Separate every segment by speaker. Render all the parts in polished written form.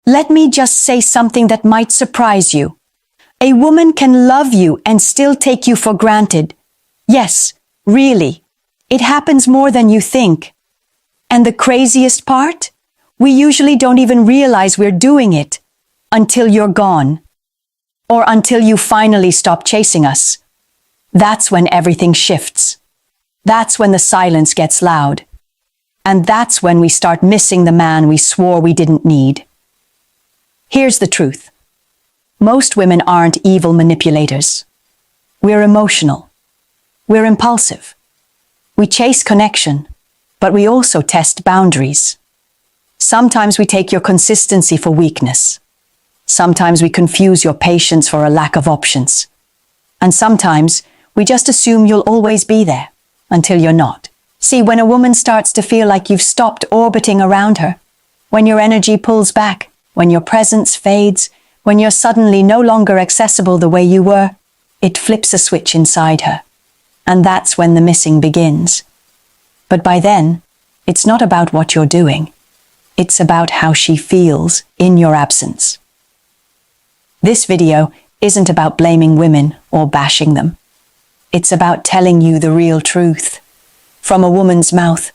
Speaker 1: Let me just say something that might surprise you. A woman can love you and still take you for granted. Yes, really. It happens more than you think. And the craziest part? We usually don't even realize we're doing it until you're gone. Or until you finally stop chasing us. That's when everything shifts. That's when the silence gets loud. And that's when we start missing the man we swore we didn't need. Here's the truth. Most women aren't evil manipulators. We're emotional. We're impulsive. We chase connection, but we also test boundaries. Sometimes we take your consistency for weakness. Sometimes we confuse your patience for a lack of options. And sometimes we just assume you'll always be there until you're not. See, when a woman starts to feel like you've stopped orbiting around her, when your energy pulls back, when your presence fades, when you're suddenly no longer accessible the way you were, it flips a switch inside her. And that's when the missing begins. But by then, it's not about what you're doing. It's about how she feels in your absence. This video isn't about blaming women or bashing them. It's about telling you the real truth from a woman's mouth,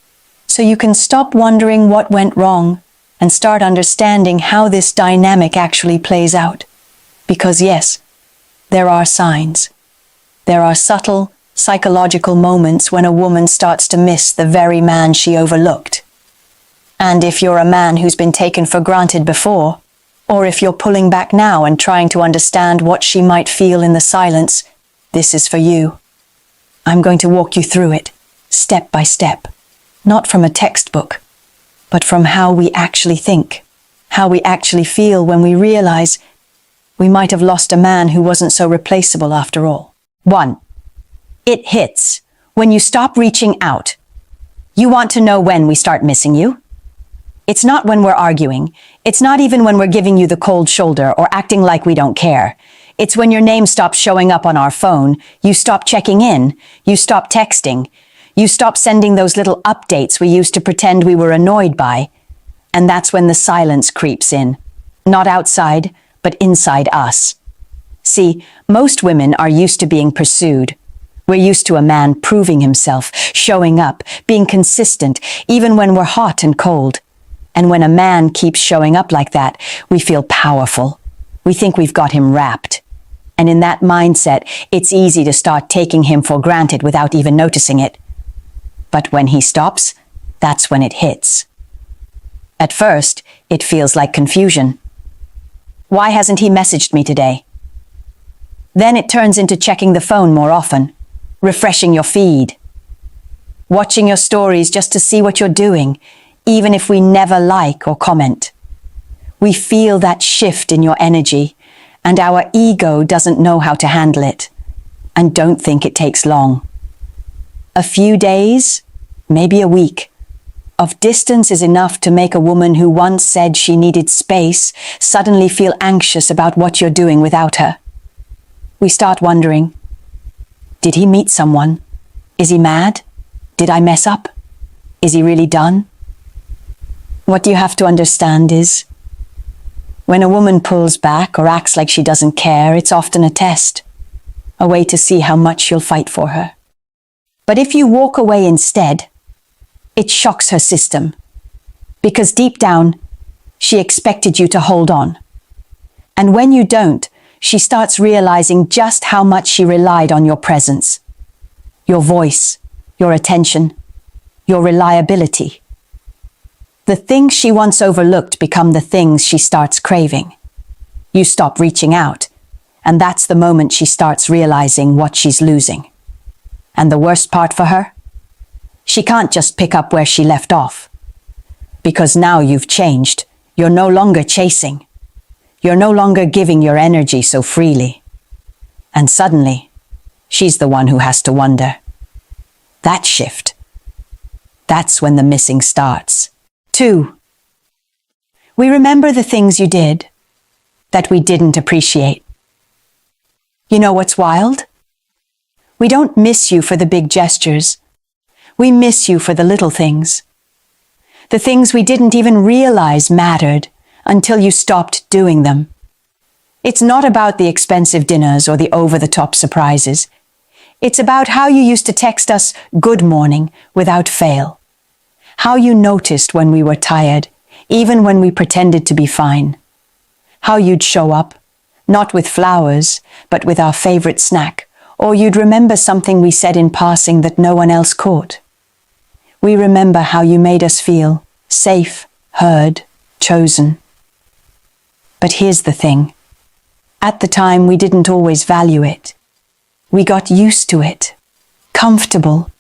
Speaker 1: so you can stop wondering what went wrong and start understanding how this dynamic actually plays out. Because yes, there are signs. There are subtle, psychological moments when a woman starts to miss the very man she overlooked. And if you're a man who's been taken for granted before, or if you're pulling back now and trying to understand what she might feel in the silence, this is for you. I'm going to walk you through it, step by step, not from a textbook, but from how we actually think, how we actually feel when we realize we might have lost a man who wasn't so replaceable after all. 1. It hits when you stop reaching out. You want to know when we start missing you? It's not when we're arguing. It's not even when we're giving you the cold shoulder or acting like we don't care. It's when your name stops showing up on our phone, you stop checking in, you stop texting, you stop sending those little updates we used to pretend we were annoyed by. And that's when the silence creeps in. Not outside, but inside us. See, most women are used to being pursued. We're used to a man proving himself, showing up, being consistent, even when we're hot and cold. And when a man keeps showing up like that, we feel powerful. We think we've got him wrapped. And in that mindset, it's easy to start taking him for granted without even noticing it. But when he stops, that's when it hits. At first, it feels like confusion. Why hasn't he messaged me today? Then it turns into checking the phone more often, refreshing your feed, watching your stories just to see what you're doing, even if we never like or comment. We feel that shift in your energy, and our ego doesn't know how to handle it, and don't think it takes long. A few days, maybe a week, of distance is enough to make a woman who once said she needed space suddenly feel anxious about what you're doing without her. We start wondering, did he meet someone? Is he mad? Did I mess up? Is he really done? What you have to understand is, when a woman pulls back or acts like she doesn't care, it's often a test, a way to see how much you'll fight for her. But if you walk away instead, it shocks her system, because deep down, she expected you to hold on. And when you don't, she starts realizing just how much she relied on your presence, your voice, your attention, your reliability. The things she once overlooked become the things she starts craving. You stop reaching out, and that's the moment she starts realizing what she's losing. And the worst part for her? She can't just pick up where she left off. Because now you've changed. You're no longer chasing. You're no longer giving your energy so freely. And suddenly, she's the one who has to wonder. That shift. That's when the missing starts. 2. We remember the things you did that we didn't appreciate. You know what's wild? We don't miss you for the big gestures. We miss you for the little things. The things we didn't even realize mattered until you stopped doing them. It's not about the expensive dinners or the over-the-top surprises. It's about how you used to text us good morning without fail. How you noticed when we were tired, even when we pretended to be fine. How you'd show up, not with flowers, but with our favorite snack, or you'd remember something we said in passing that no one else caught. We remember how you made us feel safe, heard, chosen. But here's the thing. At the time, we didn't always value it. We got used to it, comfortable,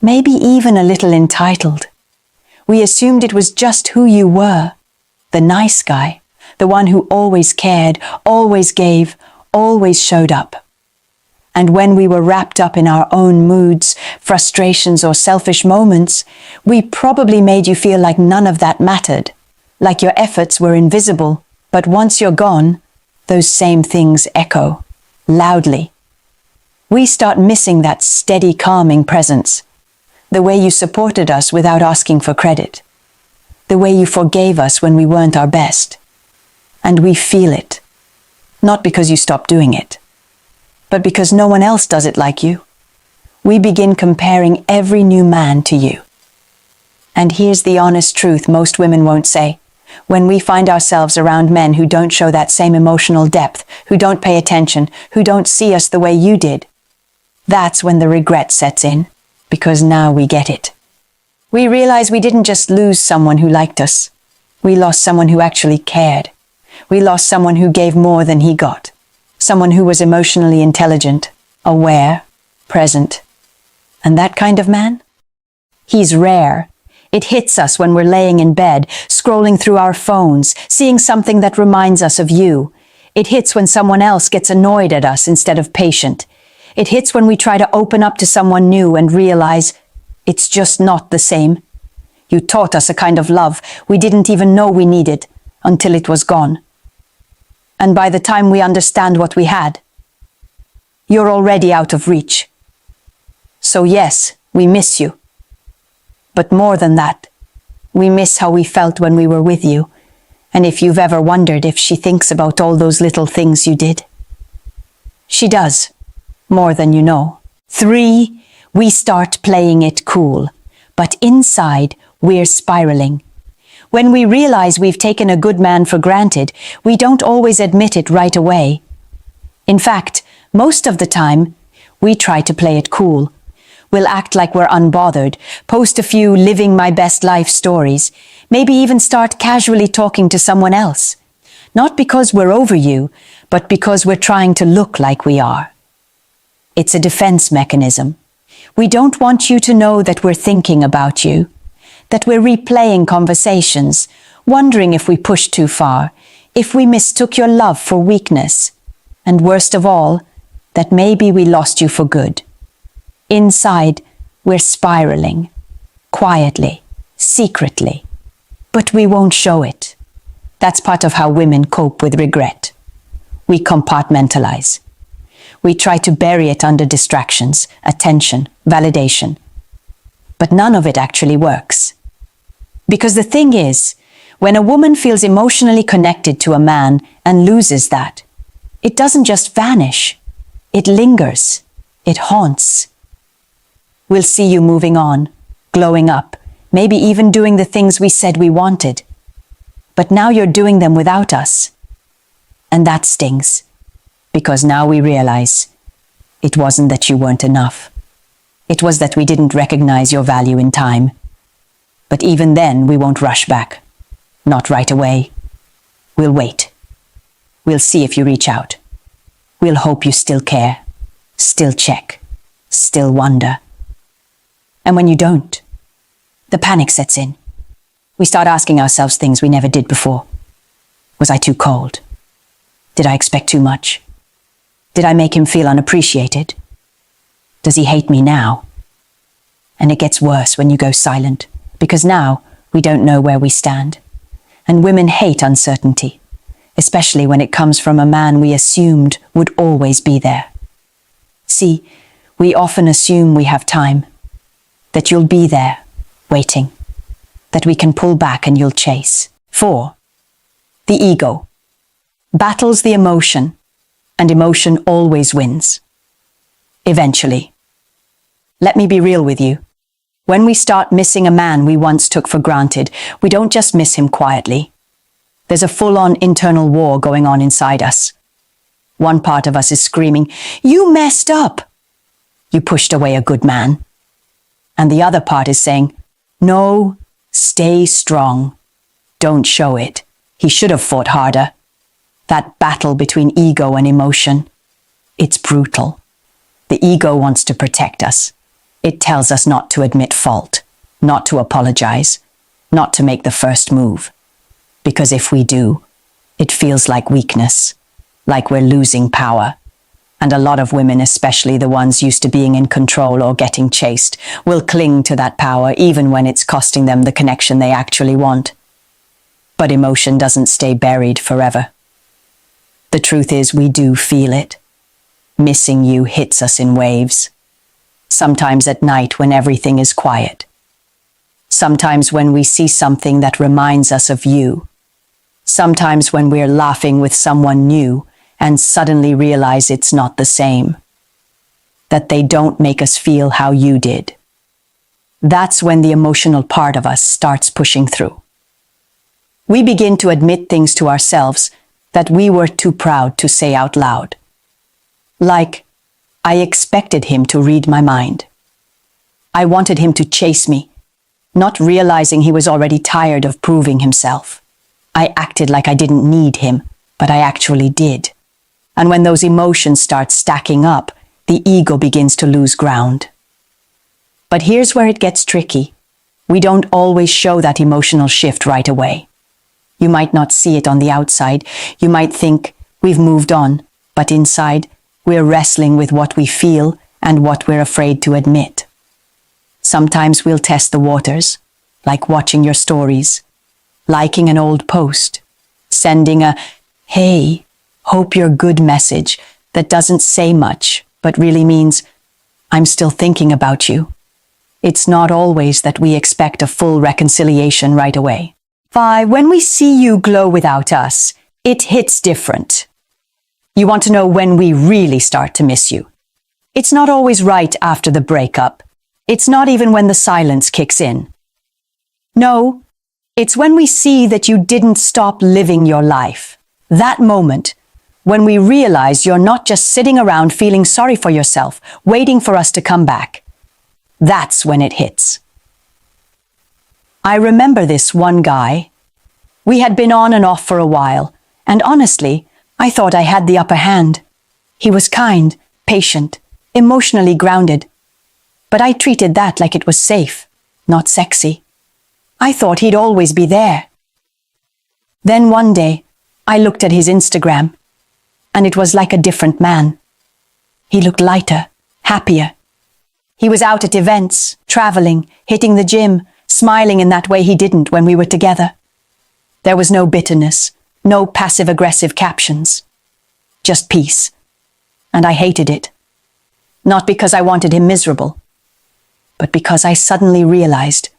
Speaker 1: maybe even a little entitled. We assumed it was just who you were, the nice guy, the one who always cared, always gave, always showed up. And when we were wrapped up in our own moods, frustrations, or selfish moments, we probably made you feel like none of that mattered, like your efforts were invisible. But once you're gone, those same things echo, loudly. We start missing that steady, calming presence, the way you supported us without asking for credit, the way you forgave us when we weren't our best. And we feel it, not because you stopped doing it, but because no one else does it like you. We begin comparing every new man to you. And here's the honest truth most women won't say. When we find ourselves around men who don't show that same emotional depth, who don't pay attention, who don't see us the way you did, that's when the regret sets in, because now we get it. We realize we didn't just lose someone who liked us. We lost someone who actually cared. We lost someone who gave more than he got. Someone who was emotionally intelligent, aware, present. And that kind of man? He's rare. It hits us when we're laying in bed, scrolling through our phones, seeing something that reminds us of you. It hits when someone else gets annoyed at us instead of patient. It hits when we try to open up to someone new and realize it's just not the same. You taught us a kind of love we didn't even know we needed until it was gone. And by the time we understand what we had, you're already out of reach. So yes, we miss you. But more than that, we miss how we felt when we were with you, and if you've ever wondered if she thinks about all those little things you did. She does, more than you know. 3, we start playing it cool, but inside we're spiraling. When we realize we've taken a good man for granted, we don't always admit it right away. In fact, most of the time, we try to play it cool. We'll act like we're unbothered, post a few living my best life stories, maybe even start casually talking to someone else. Not because we're over you, but because we're trying to look like we are. It's a defense mechanism. We don't want you to know that we're thinking about you, that we're replaying conversations, wondering if we pushed too far, if we mistook your love for weakness, and worst of all, that maybe we lost you for good. Inside, we're spiraling, quietly, secretly, but we won't show it. That's part of how women cope with regret. We compartmentalize. We try to bury it under distractions, attention, validation. But none of it actually works. Because the thing is, when a woman feels emotionally connected to a man and loses that, it doesn't just vanish. It lingers. It haunts. We'll see you moving on, glowing up, maybe even doing the things we said we wanted. But now you're doing them without us. And that stings. Because now we realize it wasn't that you weren't enough. It was that we didn't recognize your value in time. But even then, we won't rush back. Not right away. We'll wait. We'll see if you reach out. We'll hope you still care, still check, still wonder. And when you don't, the panic sets in. We start asking ourselves things we never did before. Was I too cold? Did I expect too much? Did I make him feel unappreciated? Does he hate me now? And it gets worse when you go silent, because now we don't know where we stand. And women hate uncertainty, especially when it comes from a man we assumed would always be there. See, we often assume we have time, that you'll be there, waiting, that we can pull back and you'll chase. 4, The ego battles the emotion, and emotion always wins. Eventually. Let me be real with you. When we start missing a man we once took for granted, we don't just miss him quietly. There's a full-on internal war going on inside us. One part of us is screaming, "You messed up! You pushed away a good man." And the other part is saying, "No, stay strong. Don't show it. He should have fought harder." That battle between ego and emotion, it's brutal. The ego wants to protect us. It tells us not to admit fault, not to apologize, not to make the first move. Because if we do, it feels like weakness, like we're losing power. And a lot of women, especially the ones used to being in control or getting chased, will cling to that power even when it's costing them the connection they actually want. But emotion doesn't stay buried forever. The truth is we do feel it. Missing you hits us in waves. Sometimes at night when everything is quiet. Sometimes when we see something that reminds us of you. Sometimes when we're laughing with someone new and suddenly realize it's not the same. That they don't make us feel how you did. That's when the emotional part of us starts pushing through. We begin to admit things to ourselves that we were too proud to say out loud. Like, I expected him to read my mind. I wanted him to chase me, not realizing he was already tired of proving himself. I acted like I didn't need him, but I actually did. And when those emotions start stacking up, the ego begins to lose ground. But here's where it gets tricky. We don't always show that emotional shift right away. You might not see it on the outside. You might think we've moved on, but inside, we're wrestling with what we feel and what we're afraid to admit. Sometimes we'll test the waters, like watching your stories, liking an old post, sending a, "Hey, hope you're good" message that doesn't say much, but really means, "I'm still thinking about you." It's not always that we expect a full reconciliation right away. 5. When we see you glow without us, it hits different. You want to know when we really start to miss you. It's not always right after the breakup. It's not even when the silence kicks in. No, it's when we see that you didn't stop living your life. That moment, when we realize you're not just sitting around feeling sorry for yourself, waiting for us to come back. That's when it hits. I remember this one guy. We had been on and off for a while, and honestly, I thought I had the upper hand. He was kind, patient, emotionally grounded. But I treated that like it was safe, not sexy. I thought he'd always be there. Then one day, I looked at his Instagram, and it was like a different man. He looked lighter, happier. He was out at events, traveling, hitting the gym, smiling in that way he didn't when we were together. There was no bitterness, no passive-aggressive captions. Just peace. And I hated it. Not because I wanted him miserable, but because I suddenly realized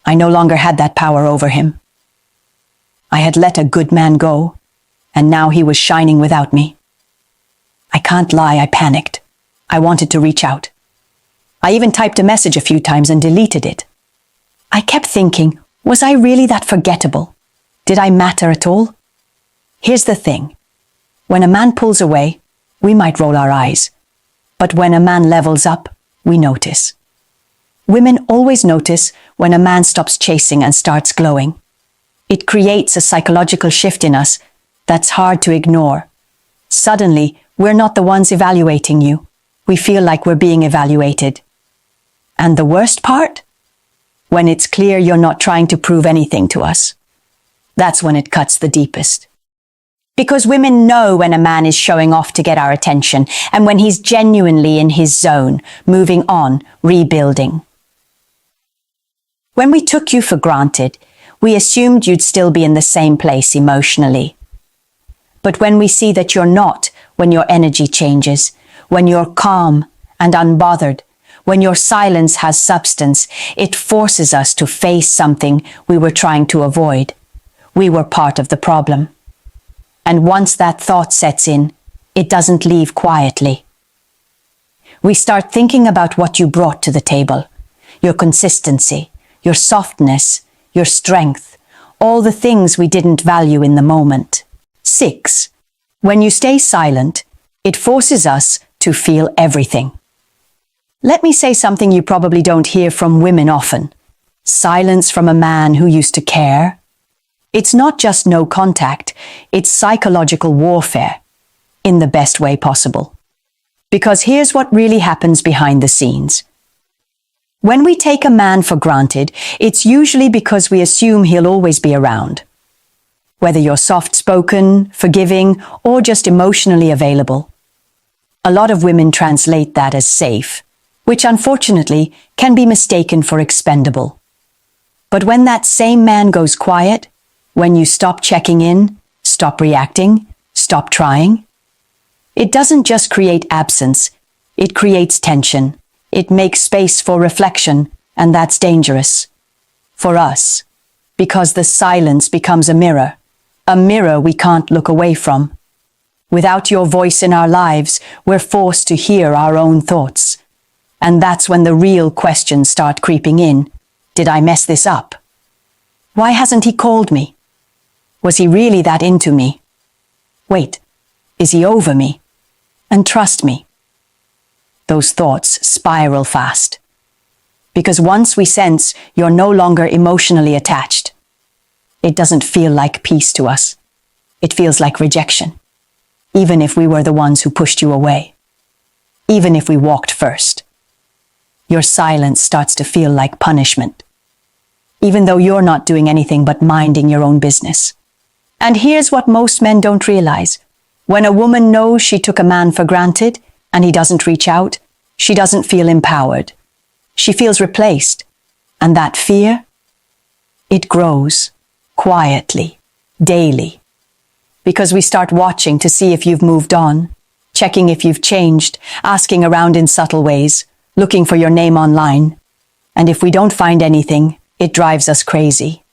Speaker 1: I no longer had that power over him. I had let a good man go, and now he was shining without me. I can't lie, I panicked. I wanted to reach out. I even typed a message a few times and deleted it. I kept thinking, was I really that forgettable? Did I matter at all? Here's the thing. When a man pulls away, we might roll our eyes. But when a man levels up, we notice. Women always notice when a man stops chasing and starts glowing. It creates a psychological shift in us that's hard to ignore. Suddenly, we're not the ones evaluating you. We feel like we're being evaluated. And the worst part? When it's clear you're not trying to prove anything to us. That's when it cuts the deepest. Because women know when a man is showing off to get our attention and when he's genuinely in his zone, moving on, rebuilding. When we took you for granted, we assumed you'd still be in the same place emotionally. But when we see that you're not, when your energy changes, when you're calm and unbothered, when your silence has substance, it forces us to face something we were trying to avoid. we were part of the problem. And once that thought sets in, it doesn't leave quietly. We start thinking about what you brought to the table, your consistency, your softness, your strength, all the things we didn't value in the moment. 6. When you stay silent, it forces us to feel everything. Let me say something you probably don't hear from women often. Silence from a man who used to care. It's not just no contact, it's psychological warfare, in the best way possible. Because here's what really happens behind the scenes. When we take a man for granted, it's usually because we assume he'll always be around. Whether you're soft-spoken, forgiving, or just emotionally available. A lot of women translate that as safe, which unfortunately can be mistaken for expendable. But when that same man goes quiet, when you stop checking in, stop reacting, stop trying, it doesn't just create absence, it creates tension. It makes space for reflection, and that's dangerous. For us, because the silence becomes a mirror we can't look away from. Without your voice in our lives, we're forced to hear our own thoughts. And that's when the real questions start creeping in. Did I mess this up? Why hasn't he called me? Was he really that into me? Wait, is he over me? And trust me, those thoughts spiral fast. Because once we sense you're no longer emotionally attached, it doesn't feel like peace to us. It feels like rejection. Even if we were the ones who pushed you away. Even if we walked first. Your silence starts to feel like punishment. Even though you're not doing anything but minding your own business. And here's what most men don't realize. When a woman knows she took a man for granted, and he doesn't reach out, she doesn't feel empowered. She feels replaced. And that fear? It grows, quietly, daily. Because we start watching to see if you've moved on, checking if you've changed, asking around in subtle ways, looking for your name online. And if we don't find anything, it drives us crazy.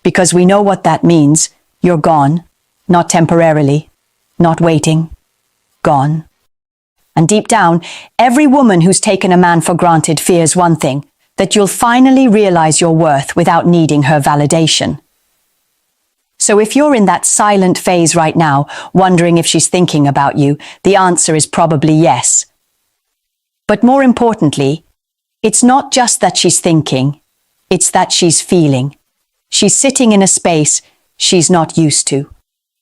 Speaker 1: Because we know what that means. You're gone, not temporarily, not waiting, gone. And deep down, every woman who's taken a man for granted fears one thing, that you'll finally realize your worth without needing her validation. So if you're in that silent phase right now, wondering if she's thinking about you, the answer is probably yes. But more importantly, it's not just that she's thinking, it's that she's feeling. She's sitting in a space she's not used to.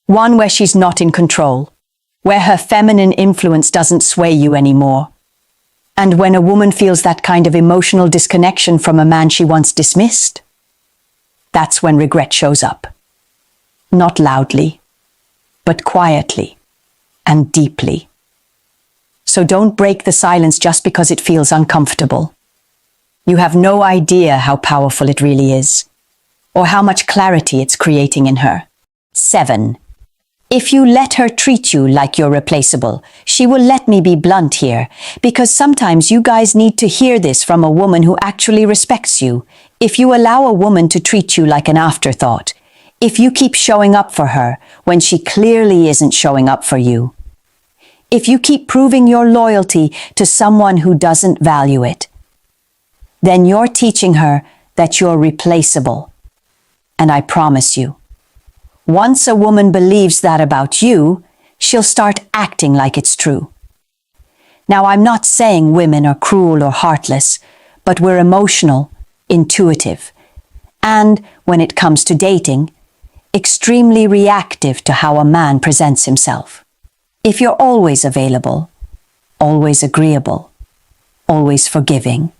Speaker 1: One where she's not in control. Where her feminine influence doesn't sway you anymore. And when a woman feels that kind of emotional disconnection from a man she once dismissed, that's when regret shows up. Not loudly, but quietly and deeply. So don't break the silence just because it feels uncomfortable. You have no idea how powerful it really is, or how much clarity it's creating in her. 7. If you let her treat you like you're replaceable, she will let me be blunt here, because sometimes you guys need to hear this from a woman who actually respects you. If you allow a woman to treat you like an afterthought, if you keep showing up for her when she clearly isn't showing up for you, if you keep proving your loyalty to someone who doesn't value it, then you're teaching her that you're replaceable. And I promise you, once a woman believes that about you, she'll start acting like it's true. Now, I'm not saying women are cruel or heartless, but we're emotional, intuitive, and, when it comes to dating, extremely reactive to how a man presents himself. If you're always available, always agreeable, always forgiving,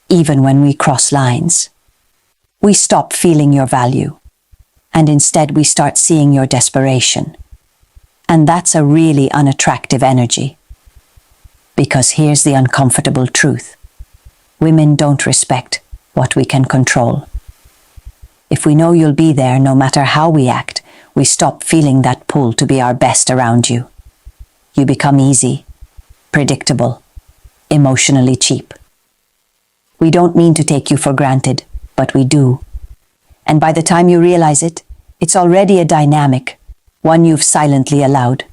Speaker 1: even when we cross lines, we stop feeling your value. And instead we start seeing your desperation. And that's a really unattractive energy. Because here's the uncomfortable truth. Women don't respect what we can control. If we know you'll be there no matter how we act, we stop feeling that pull to be our best around you. You become easy, predictable, emotionally cheap. We don't mean to take you for granted, but we do. And by the time you realize it, It's already a dynamic, one you've silently allowed.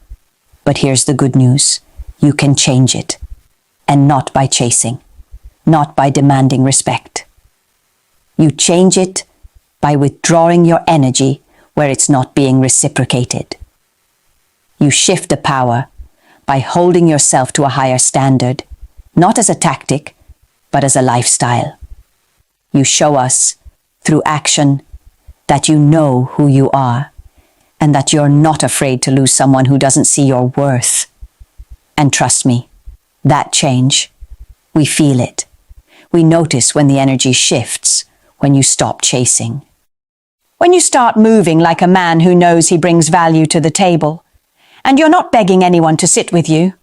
Speaker 1: But here's the good news. You can change it. And not by chasing, not by demanding respect. You change it by withdrawing your energy where it's not being reciprocated. You shift the power by holding yourself to a higher standard, not as a tactic, but as a lifestyle. You show us, through action, that you know who you are, and that you're not afraid to lose someone who doesn't see your worth. And trust me, that change, we feel it. We notice when the energy shifts, when you stop chasing. When you start moving like a man who knows he brings value to the table, and you're not begging anyone to sit with you.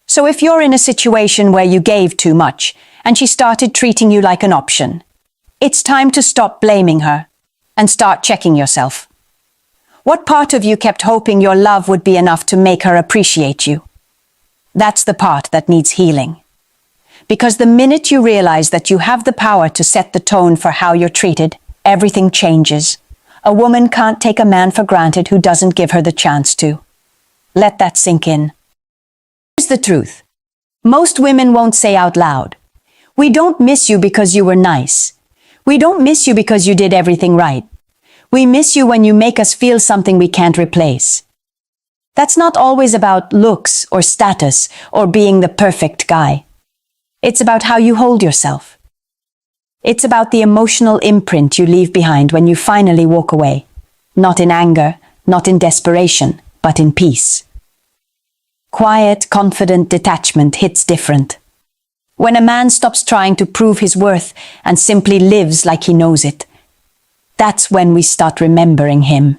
Speaker 1: So if you're in a situation where you gave too much, and she started treating you like an option, it's time to stop blaming her and start checking yourself. What part of you kept hoping your love would be enough to make her appreciate you? That's the part that needs healing. Because the minute you realize that you have the power to set the tone for how you're treated, everything changes. A woman can't take a man for granted who doesn't give her the chance to. Let that sink in. Here's the truth. Most women won't say out loud, "We don't miss you because you were nice. We don't miss you because you did everything right. We miss you when you make us feel something we can't replace." That's not always about looks or status or being the perfect guy. It's about how you hold yourself. It's about the emotional imprint you leave behind when you finally walk away. Not in anger, not in desperation, but in peace. Quiet, confident detachment hits different. When a man stops trying to prove his worth and simply lives like he knows it, that's when we start remembering him.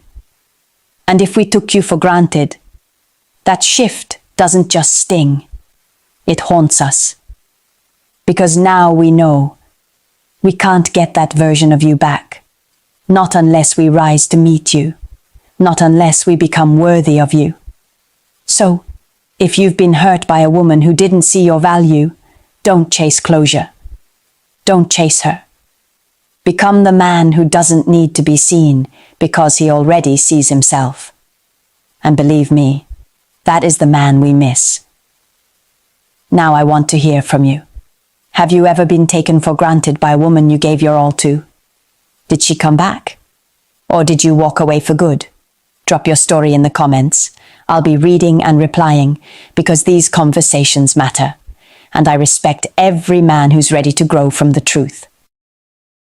Speaker 1: And if we took you for granted, that shift doesn't just sting. It haunts us. Because now we know we can't get that version of you back. Not unless we rise to meet you. Not unless we become worthy of you. So, if you've been hurt by a woman who didn't see your value, don't chase closure. Don't chase her. Become the man who doesn't need to be seen because he already sees himself. And believe me, that is the man we miss. Now I want to hear from you. Have you ever been taken for granted by a woman you gave your all to? Did she come back? Or did you walk away for good? Drop your story in the comments. I'll be reading and replying because these conversations matter. And I respect every man who's ready to grow from the truth.